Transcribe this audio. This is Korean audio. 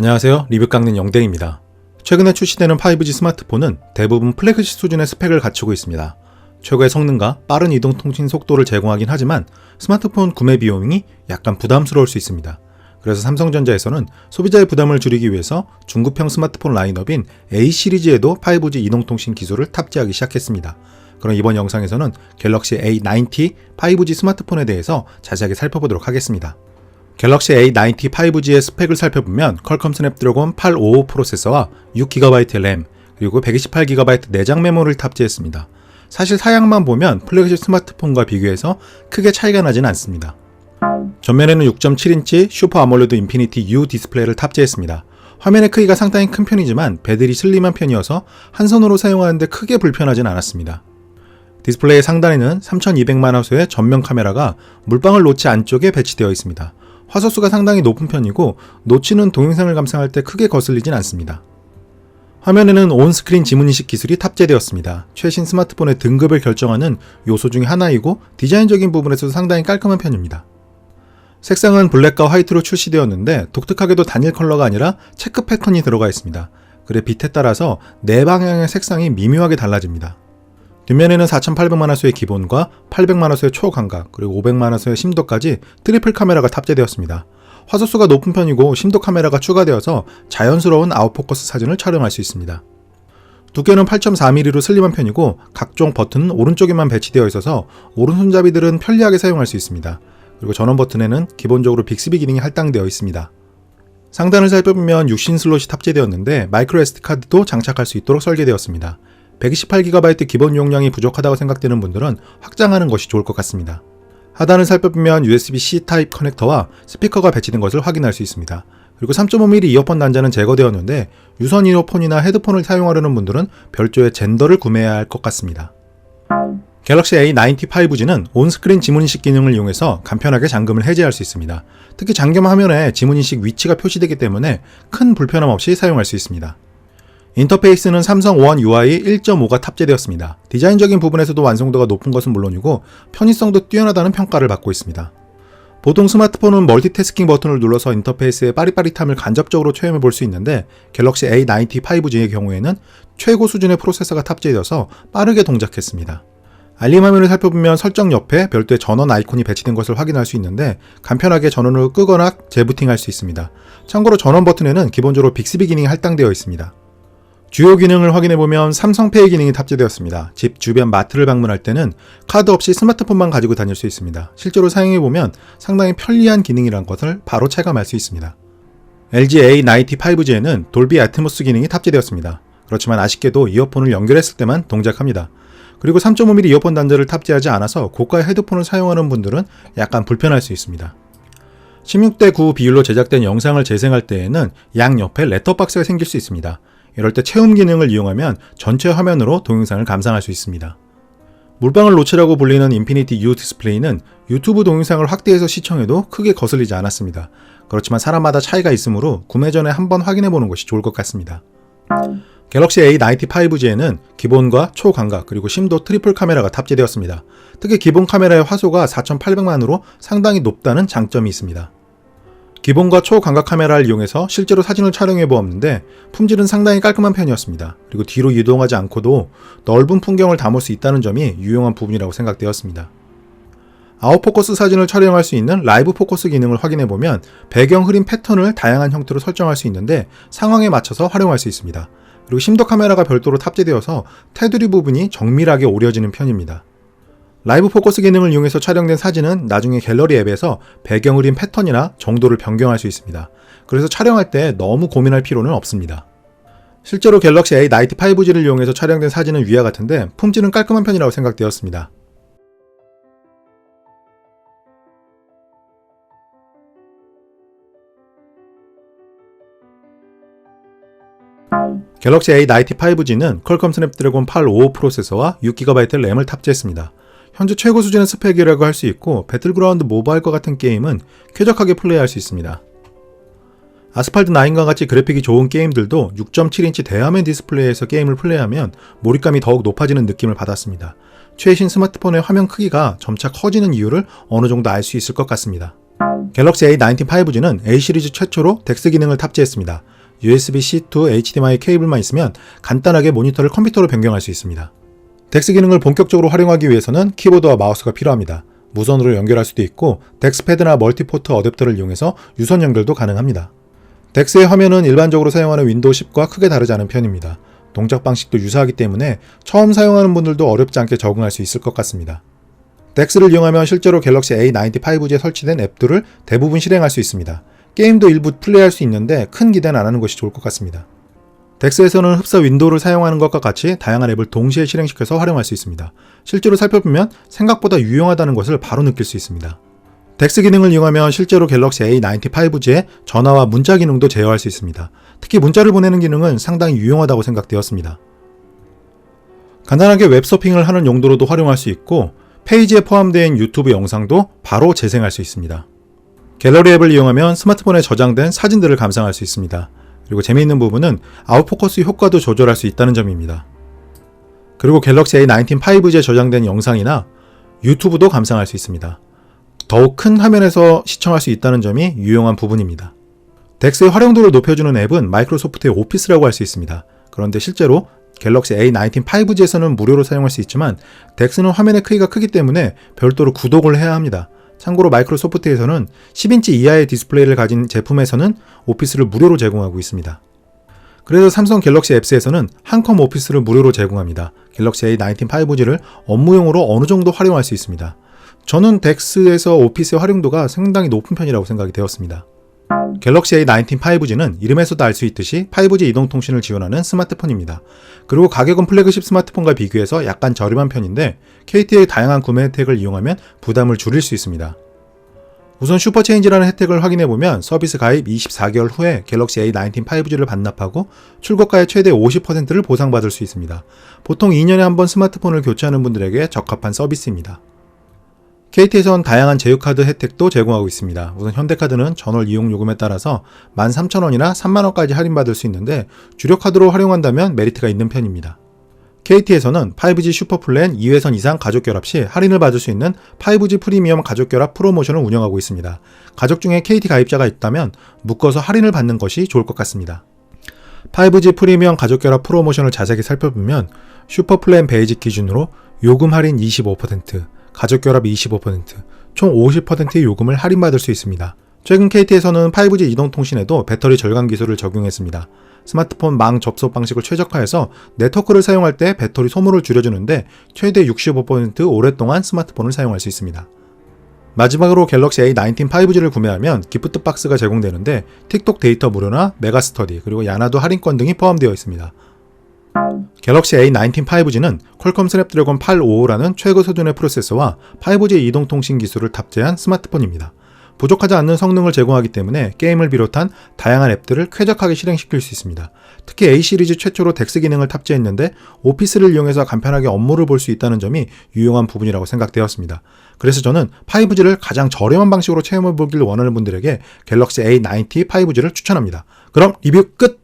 안녕하세요. 리뷰 깎는 영댕입니다. 최근에 출시되는 5G 스마트폰은 대부분 플래그십 수준의 스펙을 갖추고 있습니다. 최고의 성능과 빠른 이동 통신 속도를 제공하긴 하지만 스마트폰 구매 비용이 약간 부담스러울 수 있습니다. 그래서 삼성전자에서는 소비자의 부담을 줄이기 위해서 중급형 스마트폰 라인업인 A 시리즈에도 5G 이동통신 기술을 탑재하기 시작했습니다. 그럼 이번 영상에서는 갤럭시 A90 5G 스마트폰에 대해서 자세하게 살펴보도록 하겠습니다. 갤럭시 A90 5G의 스펙을 살펴보면 퀄컴 스냅드래곤 855 프로세서와 6GB 램, 그리고 128GB 내장 메모리를 탑재했습니다. 사실 사양만 보면 플래그십 스마트폰과 비교해서 크게 차이가 나진 않습니다. 전면에는 6.7인치 슈퍼 아몰레드 인피니티 U 디스플레이를 탑재했습니다. 화면의 크기가 상당히 큰 편이지만 배들이 슬림한 편이어서 한 손으로 사용하는데 크게 불편하진 않았습니다. 디스플레이 상단에는 3200만 화소의 전면 카메라가 물방울 노치 안쪽에 배치되어 있습니다. 화소수가 상당히 높은 편이고 노치는 동영상을 감상할 때 크게 거슬리진 않습니다. 화면에는 온스크린 지문인식 기술이 탑재되었습니다. 최신 스마트폰의 등급을 결정하는 요소 중에 하나이고 디자인적인 부분에서도 상당히 깔끔한 편입니다. 색상은 블랙과 화이트로 출시되었는데 독특하게도 단일 컬러가 아니라 체크 패턴이 들어가 있습니다. 그래 빛에 따라서 네 방향의 색상이 미묘하게 달라집니다. 뒷면에는 4800만 화소의 기본과 800만 화소의 초광각, 그리고 500만 화소의 심도까지 트리플 카메라가 탑재되었습니다. 화소수가 높은 편이고 심도 카메라가 추가되어서 자연스러운 아웃포커스 사진을 촬영할 수 있습니다. 두께는 8.4mm로 슬림한 편이고 각종 버튼은 오른쪽에만 배치되어 있어서 오른손잡이들은 편리하게 사용할 수 있습니다. 그리고 전원 버튼에는 기본적으로 빅스비 기능이 할당되어 있습니다. 상단을 살펴보면 6신 슬롯이 탑재되었는데 마이크로 SD카드도 장착할 수 있도록 설계되었습니다. 128GB 기본 용량이 부족하다고 생각되는 분들은 확장하는 것이 좋을 것 같습니다. 하단을 살펴보면 USB-C 타입 커넥터와 스피커가 배치된 것을 확인할 수 있습니다. 그리고 3.5mm 이어폰 단자는 제거되었는데 유선 이어폰이나 헤드폰을 사용하려는 분들은 별도의 젠더를 구매해야 할 것 같습니다. 갤럭시 A90 5G는 온스크린 지문인식 기능을 이용해서 간편하게 잠금을 해제할 수 있습니다. 특히 잠금 화면에 지문인식 위치가 표시되기 때문에 큰 불편함 없이 사용할 수 있습니다. 인터페이스는 삼성 원 UI 1.5가 탑재되었습니다. 디자인적인 부분에서도 완성도가 높은 것은 물론이고 편의성도 뛰어나다는 평가를 받고 있습니다. 보통 스마트폰은 멀티태스킹 버튼을 눌러서 인터페이스의 빠릿빠릿함을 간접적으로 체험해 볼 수 있는데 갤럭시 A90 5G의 경우에는 최고 수준의 프로세서가 탑재되어서 빠르게 동작했습니다. 알림 화면을 살펴보면 설정 옆에 별도의 전원 아이콘이 배치된 것을 확인할 수 있는데 간편하게 전원을 끄거나 재부팅할 수 있습니다. 참고로 전원 버튼에는 기본적으로 빅스비 기능이 할당되어 있습니다. 주요 기능을 확인해보면 삼성페이 기능이 탑재되었습니다. 집 주변 마트를 방문할 때는 카드 없이 스마트폰만 가지고 다닐 수 있습니다. 실제로 사용해보면 상당히 편리한 기능이라는 것을 바로 체감할 수 있습니다. LG A90 5G에는 돌비 애트모스 기능이 탑재되었습니다. 그렇지만 아쉽게도 이어폰을 연결했을 때만 동작합니다. 그리고 3.5mm 이어폰 단자를 탑재하지 않아서 고가의 헤드폰을 사용하는 분들은 약간 불편할 수 있습니다. 16:9 비율로 제작된 영상을 재생할 때에는 양옆에 렛터박스가 생길 수 있습니다. 이럴 때 체움 기능을 이용하면 전체 화면으로 동영상을 감상할 수 있습니다. 물방울 노치라고 불리는 인피니티 U 디스플레이는 유튜브 동영상을 확대해서 시청해도 크게 거슬리지 않았습니다. 그렇지만 사람마다 차이가 있으므로 구매 전에 한번 확인해보는 것이 좋을 것 같습니다. 갤럭시 A90 5G에는 기본과 초광각 그리고 심도 트리플 카메라가 탑재되었습니다. 특히 기본 카메라의 화소가 4800만으로 상당히 높다는 장점이 있습니다. 기본과 초광각 카메라를 이용해서 실제로 사진을 촬영해 보았는데 품질은 상당히 깔끔한 편이었습니다. 그리고 뒤로 이동하지 않고도 넓은 풍경을 담을 수 있다는 점이 유용한 부분이라고 생각되었습니다. 아웃포커스 사진을 촬영할 수 있는 라이브 포커스 기능을 확인해 보면 배경 흐림 패턴을 다양한 형태로 설정할 수 있는데 상황에 맞춰서 활용할 수 있습니다. 그리고 심도 카메라가 별도로 탑재되어서 테두리 부분이 정밀하게 오려지는 편입니다. 라이브 포커스 기능을 이용해서 촬영된 사진은 나중에 갤러리 앱에서 배경 흐림 패턴이나 정도를 변경할 수 있습니다. 그래서 촬영할 때 너무 고민할 필요는 없습니다. 실제로 갤럭시 A90 5G를 이용해서 촬영된 사진은 위와 같은데 품질은 깔끔한 편이라고 생각되었습니다. 갤럭시 A90 5G는 퀄컴 스냅드래곤 855 프로세서와 6GB 램을 탑재했습니다. 현재 최고 수준의 스펙이라고 할 수 있고 배틀그라운드 모바일과 같은 게임은 쾌적하게 플레이할 수 있습니다. 아스팔트 9과 같이 그래픽이 좋은 게임들도 6.7인치 대화면 디스플레이에서 게임을 플레이하면 몰입감이 더욱 높아지는 느낌을 받았습니다. 최신 스마트폰의 화면 크기가 점차 커지는 이유를 어느 정도 알 수 있을 것 같습니다. 갤럭시 A19 5G는 A 시리즈 최초로 덱스 기능을 탑재했습니다. USB-C to HDMI 케이블만 있으면 간단하게 모니터를 컴퓨터로 변경할 수 있습니다. 덱스 기능을 본격적으로 활용하기 위해서는 키보드와 마우스가 필요합니다. 무선으로 연결할 수도 있고 덱스패드나 멀티포트 어댑터를 이용해서 유선 연결도 가능합니다. 덱스의 화면은 일반적으로 사용하는 윈도우 10과 크게 다르지 않은 편입니다. 동작 방식도 유사하기 때문에 처음 사용하는 분들도 어렵지 않게 적응할 수 있을 것 같습니다. 덱스를 이용하면 실제로 갤럭시 A90 5G에 설치된 앱들을 대부분 실행할 수 있습니다. 게임도 일부 플레이할 수 있는데 큰 기대는 안 하는 것이 좋을 것 같습니다. 덱스에서는 흡사 윈도우를 사용하는 것과 같이 다양한 앱을 동시에 실행시켜서 활용할 수 있습니다. 실제로 살펴보면 생각보다 유용하다는 것을 바로 느낄 수 있습니다. 덱스 기능을 이용하면 실제로 갤럭시 A90 5G의 전화와 문자 기능도 제어할 수 있습니다. 특히 문자를 보내는 기능은 상당히 유용하다고 생각되었습니다. 간단하게 웹서핑을 하는 용도로도 활용할 수 있고 페이지에 포함된 유튜브 영상도 바로 재생할 수 있습니다. 갤러리 앱을 이용하면 스마트폰에 저장된 사진들을 감상할 수 있습니다. 그리고 재미있는 부분은 아웃포커스 효과도 조절할 수 있다는 점입니다. 그리고 갤럭시 A19 5G에 저장된 영상이나 유튜브도 감상할 수 있습니다. 더욱 큰 화면에서 시청할 수 있다는 점이 유용한 부분입니다. 덱스의 활용도를 높여주는 앱은 마이크로소프트의 오피스라고 할 수 있습니다. 그런데 실제로 갤럭시 A19 5G에서는 무료로 사용할 수 있지만 덱스는 화면의 크기가 크기 때문에 별도로 구독을 해야 합니다. 참고로 마이크로소프트에서는 10인치 이하의 디스플레이를 가진 제품에서는 오피스를 무료로 제공하고 있습니다. 그래서 삼성 갤럭시 앱스에서는 한컴 오피스를 무료로 제공합니다. 갤럭시 A19 5G를 업무용으로 어느 정도 활용할 수 있습니다. 저는 덱스에서 오피스의 활용도가 상당히 높은 편이라고 생각이 되었습니다. 갤럭시 A19 5G는 이름에서도 알 수 있듯이 5G 이동통신을 지원하는 스마트폰입니다. 그리고 가격은 플래그십 스마트폰과 비교해서 약간 저렴한 편인데 KT의 다양한 구매 혜택을 이용하면 부담을 줄일 수 있습니다. 우선 슈퍼체인지라는 혜택을 확인해보면 서비스 가입 24개월 후에 갤럭시 A19 5G를 반납하고 출고가의 최대 50%를 보상받을 수 있습니다. 보통 2년에 한 번 스마트폰을 교체하는 분들에게 적합한 서비스입니다. KT에선 다양한 제휴카드 혜택도 제공하고 있습니다. 우선 현대카드는 전월 이용 요금에 따라서 13,000원이나 30,000원까지 할인받을 수 있는데 주력카드로 활용한다면 메리트가 있는 편입니다. KT에서는 5G 슈퍼플랜 2회선 이상 가족결합 시 할인을 받을 수 있는 5G 프리미엄 가족결합 프로모션을 운영하고 있습니다. 가족 중에 KT 가입자가 있다면 묶어서 할인을 받는 것이 좋을 것 같습니다. 5G 프리미엄 가족결합 프로모션을 자세히 살펴보면 슈퍼플랜 베이직 기준으로 요금 할인 25%, 가족결합 25%, 총 50%의 요금을 할인받을 수 있습니다. 최근 KT에서는 5G 이동통신에도 배터리 절감 기술을 적용했습니다. 스마트폰 망 접속 방식을 최적화해서 네트워크를 사용할 때 배터리 소모를 줄여주는데 최대 65% 오랫동안 스마트폰을 사용할 수 있습니다. 마지막으로 갤럭시 A19 5G를 구매하면 기프트 박스가 제공되는데 틱톡 데이터 무료나 메가스터디 그리고 야나도 할인권 등이 포함되어 있습니다. 갤럭시 A19 5G는 퀄컴 스냅드래곤 855라는 최고 수준의 프로세서와 5G 이동통신 기술을 탑재한 스마트폰입니다. 부족하지 않는 성능을 제공하기 때문에 게임을 비롯한 다양한 앱들을 쾌적하게 실행시킬 수 있습니다. 특히 A 시리즈 최초로 덱스 기능을 탑재했는데 오피스를 이용해서 간편하게 업무를 볼 수 있다는 점이 유용한 부분이라고 생각되었습니다. 그래서 저는 5G를 가장 저렴한 방식으로 체험해보길 원하는 분들에게 갤럭시 A90 5G를 추천합니다. 그럼 리뷰 끝!